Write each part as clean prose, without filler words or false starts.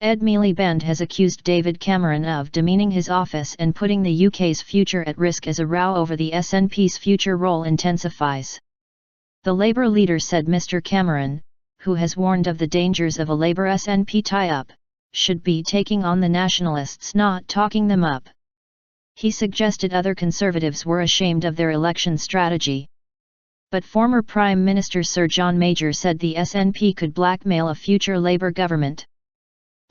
Ed Miliband has accused David Cameron of demeaning his office and putting the UK's future at risk as a row over the SNP's future role intensifies. The Labour leader said Mr Cameron, who has warned of the dangers of a Labour-SNP tie-up, should be taking on the nationalists, not talking them up. He suggested other Conservatives were ashamed of their election strategy. But former Prime Minister Sir John Major said the SNP could blackmail a future Labour government.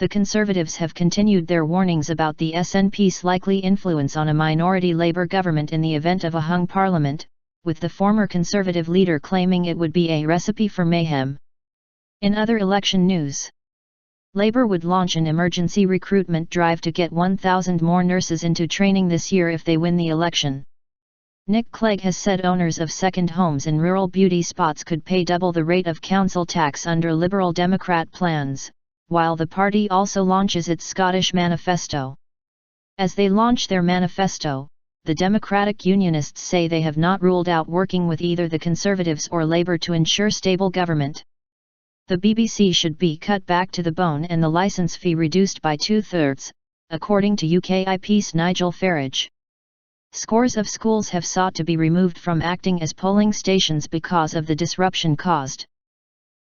The Conservatives have continued their warnings about the SNP's likely influence on a minority Labour government in the event of a hung parliament, with the former Conservative leader claiming it would be a recipe for mayhem. In other election news, Labour would launch an emergency recruitment drive to get 1,000 more nurses into training this year if they win the election. Nick Clegg has said owners of second homes in rural beauty spots could pay double the rate of council tax under Liberal Democrat plans, while the party also launches its Scottish manifesto. As they launch their manifesto, the Democratic Unionists say they have not ruled out working with either the Conservatives or Labour to ensure stable government. The BBC should be cut back to the bone and the licence fee reduced by 2/3, according to UKIP's Nigel Farage. Scores of schools have sought to be removed from acting as polling stations because of the disruption caused.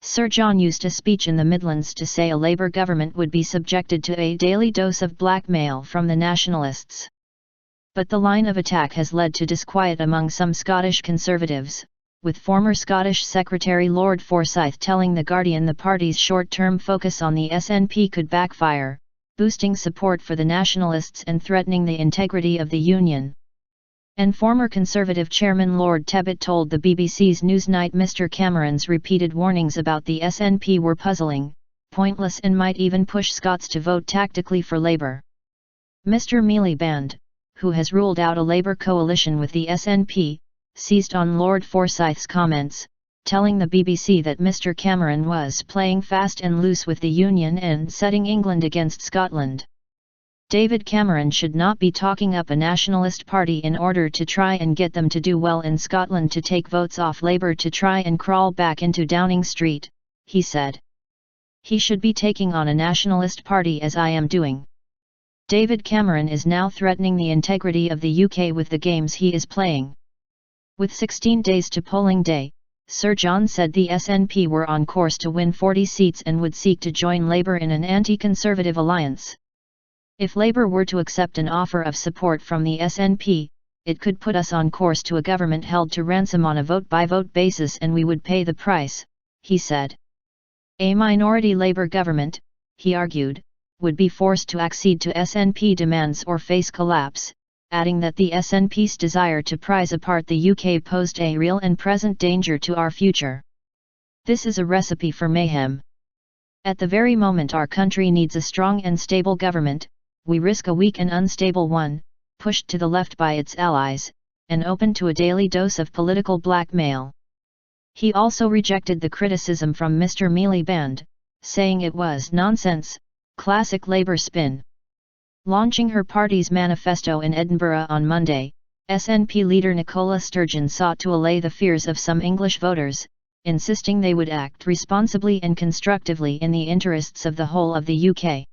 Sir John used a speech in the Midlands to say a Labour government would be subjected to a daily dose of blackmail from the nationalists. But the line of attack has led to disquiet among some Scottish Conservatives, with former Scottish Secretary Lord Forsyth telling The Guardian the party's short-term focus on the SNP could backfire, boosting support for the nationalists and threatening the integrity of the union. And former Conservative Chairman Lord Tebbit told the BBC's Newsnight Mr Cameron's repeated warnings about the SNP were puzzling, pointless and might even push Scots to vote tactically for Labour. Mr Miliband, who has ruled out a Labour coalition with the SNP, seized on Lord Forsyth's comments, telling the BBC that Mr Cameron was playing fast and loose with the Union and setting England against Scotland. David Cameron should not be talking up a nationalist party in order to try and get them to do well in Scotland to take votes off Labour to try and crawl back into Downing Street, he said. He should be taking on a nationalist party as I am doing. David Cameron is now threatening the integrity of the UK with the games he is playing. With 16 days to polling day, Sir John said the SNP were on course to win 40 seats and would seek to join Labour in an anti-Conservative alliance. If Labour were to accept an offer of support from the SNP, it could put us on course to a government held to ransom on a vote-by-vote basis and we would pay the price, he said. A minority Labour government, he argued, would be forced to accede to SNP demands or face collapse, adding that the SNP's desire to prize apart the UK posed a real and present danger to our future. This is a recipe for mayhem. At the very moment our country needs a strong and stable government, we risk a weak and unstable one, pushed to the left by its allies, and open to a daily dose of political blackmail. He also rejected the criticism from Mr Miliband, saying it was nonsense, classic Labour spin. Launching her party's manifesto in Edinburgh on Monday, SNP leader Nicola Sturgeon sought to allay the fears of some English voters, insisting they would act responsibly and constructively in the interests of the whole of the UK.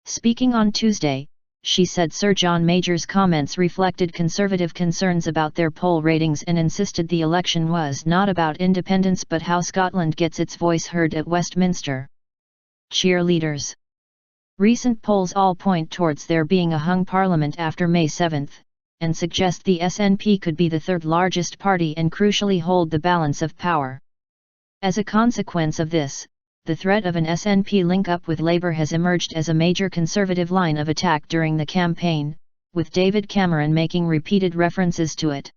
Speaking on Tuesday, she said Sir John Major's comments reflected Conservative concerns about their poll ratings and insisted the election was not about independence but how Scotland gets its voice heard at Westminster. Cheerleaders. Recent polls all point towards there being a hung parliament after May 7, and suggest the SNP could be the third largest party and crucially hold the balance of power. As a consequence of this, the threat of an SNP link-up with Labour has emerged as a major Conservative line of attack during the campaign, with David Cameron making repeated references to it.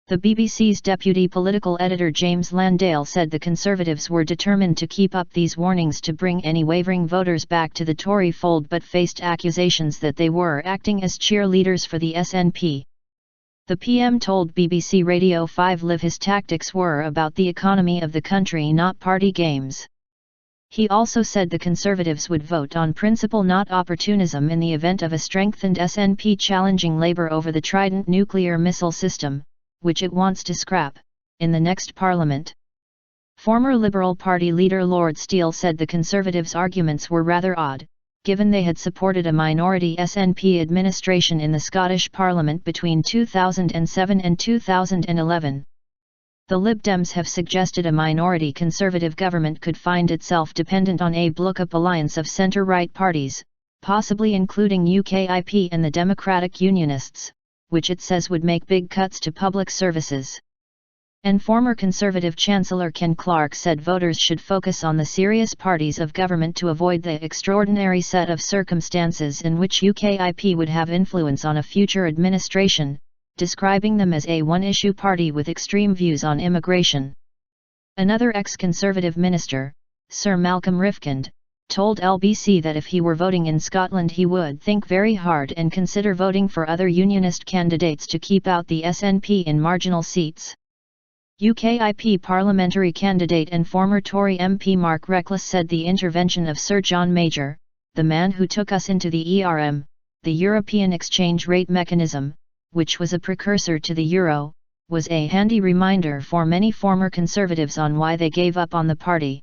The BBC's deputy political editor James Landale said the Conservatives were determined to keep up these warnings to bring any wavering voters back to the Tory fold but faced accusations that they were acting as cheerleaders for the SNP. The PM told BBC Radio 5 Live his tactics were about the economy of the country, not party games. He also said the Conservatives would vote on principle, not opportunism, in the event of a strengthened SNP challenging Labour over the Trident nuclear missile system, which it wants to scrap, in the next Parliament. Former Liberal Party leader Lord Steele said the Conservatives' arguments were rather odd, given they had supported a minority SNP administration in the Scottish Parliament between 2007 and 2011. The Lib Dems have suggested a minority Conservative government could find itself dependent on a block-up alliance of centre-right parties, possibly including UKIP and the Democratic Unionists, which it says would make big cuts to public services. And former Conservative Chancellor Ken Clarke said voters should focus on the serious parties of government to avoid the extraordinary set of circumstances in which UKIP would have influence on a future administration, describing them as a one-issue party with extreme views on immigration. Another ex-Conservative minister, Sir Malcolm Rifkind, told LBC that if he were voting in Scotland he would think very hard and consider voting for other unionist candidates to keep out the SNP in marginal seats. UKIP parliamentary candidate and former Tory MP Mark Reckless said the intervention of Sir John Major, the man who took us into the ERM, the European Exchange Rate Mechanism, which was a precursor to the euro, was a handy reminder for many former Conservatives on why they gave up on the party.